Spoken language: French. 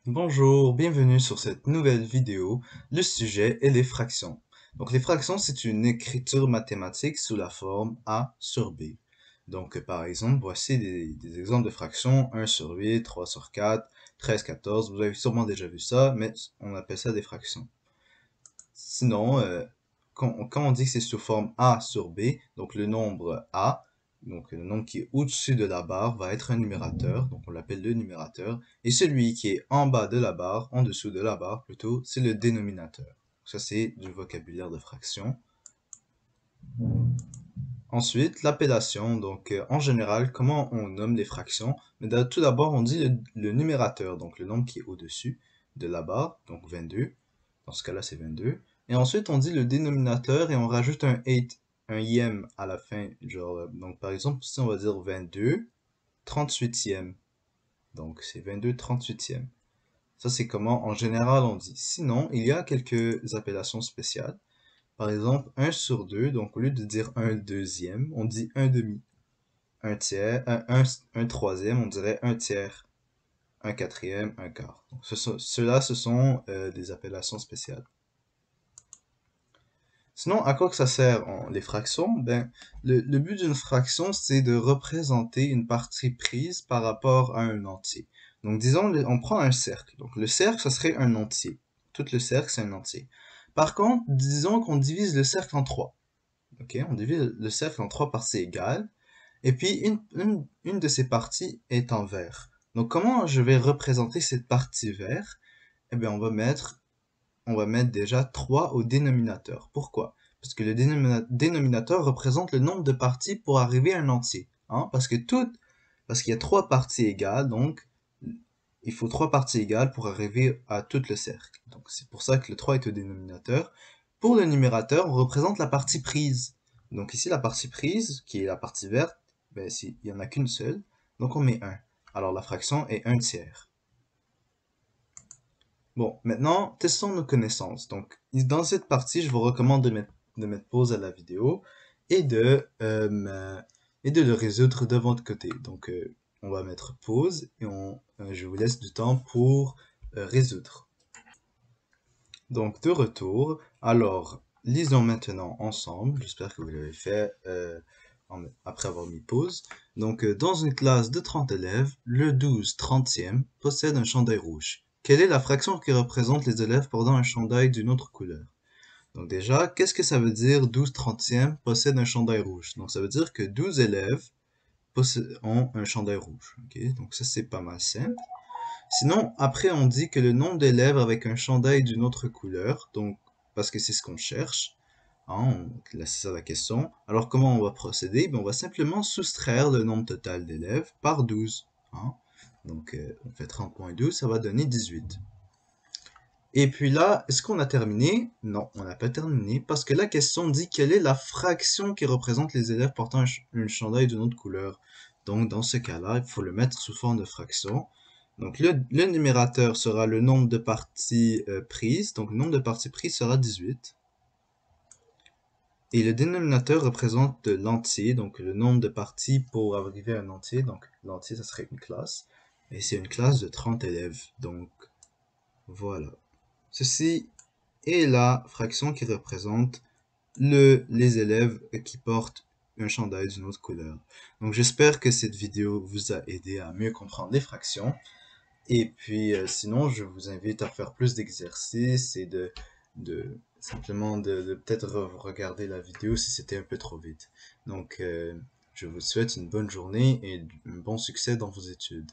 Bonjour, bienvenue sur cette nouvelle vidéo. Le sujet est les fractions. Donc les fractions, c'est une écriture mathématique sous la forme A sur B. Donc par exemple, voici des exemples de fractions 1 sur 8, 3 sur 4, 13, 14. Vous avez sûrement déjà vu ça, mais on appelle ça des fractions. Sinon, quand on dit que c'est sous forme A sur B, donc le nombre A, donc le nombre qui est au-dessus de la barre va être un numérateur, donc on l'appelle le numérateur, et celui qui est en bas de la barre, en dessous de la barre plutôt, c'est le dénominateur. Ça c'est du vocabulaire de fraction. Ensuite, l'appellation, donc en général, comment on nomme les fractions? Mais tout d'abord, on dit le numérateur, donc le nombre qui est au-dessus de la barre, donc 22. Dans ce cas-là, c'est 22. Et ensuite, on dit le dénominateur et on rajoute un 8, un yème à la fin. Genre, donc par exemple, ici, on va dire 22 38e. Donc, c'est 22 38e. Ça, c'est comment en général on dit. Sinon, il y a quelques appellations spéciales. Par exemple, 1 sur 2, donc au lieu de dire un deuxième, on dit un demi. Un tiers, un troisième, on dirait un tiers. Un quatrième, un quart. Donc, ceux-là, ce sont des appellations spéciales. Sinon, à quoi que ça sert les fractions? Ben, le but d'une fraction, c'est de représenter une partie prise par rapport à un entier. Donc, disons, on prend un cercle. Donc, le cercle, ça serait un entier. Tout le cercle, c'est un entier. Par contre, disons qu'on divise le cercle en trois. Ok, on divise le cercle en trois parties égales. Et puis, une de ces parties est en vert. Donc, comment je vais représenter cette partie vert? Eh bien, on va mettre déjà 3 au dénominateur. Pourquoi? Parce que le dénominateur représente le nombre de parties pour arriver à un entier. Hein? Parce qu'il y a 3 parties égales, donc il faut 3 parties égales pour arriver à tout le cercle. Donc c'est pour ça que le 3 est au dénominateur. Pour le numérateur, on représente la partie prise. Donc ici, la partie prise, qui est la partie verte, ben, il n'y en a qu'une seule, donc on met 1. Alors la fraction est 1 tiers. Bon, maintenant, testons nos connaissances. Donc, dans cette partie, je vous recommande de mettre pause à la vidéo et et de le résoudre de votre côté. Donc, on va mettre pause et je vous laisse du temps pour résoudre. Donc, de retour. Alors, lisons maintenant ensemble. J'espère que vous l'avez fait après avoir mis pause. Donc, dans une classe de 30 élèves, le 12/30e possède un chandail rouge. Quelle est la fraction qui représente les élèves portant un chandail d'une autre couleur? Donc déjà, qu'est-ce que ça veut dire 12/30e possède un chandail rouge? Donc ça veut dire que 12 élèves ont un chandail rouge. Ok, donc ça c'est pas mal simple. Sinon, après on dit que le nombre d'élèves avec un chandail d'une autre couleur, donc parce que c'est ce qu'on cherche, hein, là c'est ça la question. Alors comment on va procéder? Ben, on va simplement soustraire le nombre total d'élèves par 12. Hein. Donc on fait 30 moins 12, ça va donner 18. Et puis là, est-ce qu'on a terminé? Non, on n'a pas terminé parce que la question dit quelle est la fraction qui représente les élèves portant une chandail d'une autre couleur. Donc dans ce cas-là, il faut le mettre sous forme de fraction. Donc le numérateur sera le nombre de parties prises. Donc le nombre de parties prises sera 18. Et le dénominateur représente l'entier, donc le nombre de parties pour arriver à un entier. Donc l'entier, ça serait une classe. Et c'est une classe de 30 élèves. Donc voilà. Ceci est la fraction qui représente les élèves qui portent un chandail d'une autre couleur. Donc j'espère que cette vidéo vous a aidé à mieux comprendre les fractions. Et puis sinon, je vous invite à faire plus d'exercices et simplement de peut-être regarder la vidéo si c'était un peu trop vite. Donc je vous souhaite une bonne journée et un bon succès dans vos études.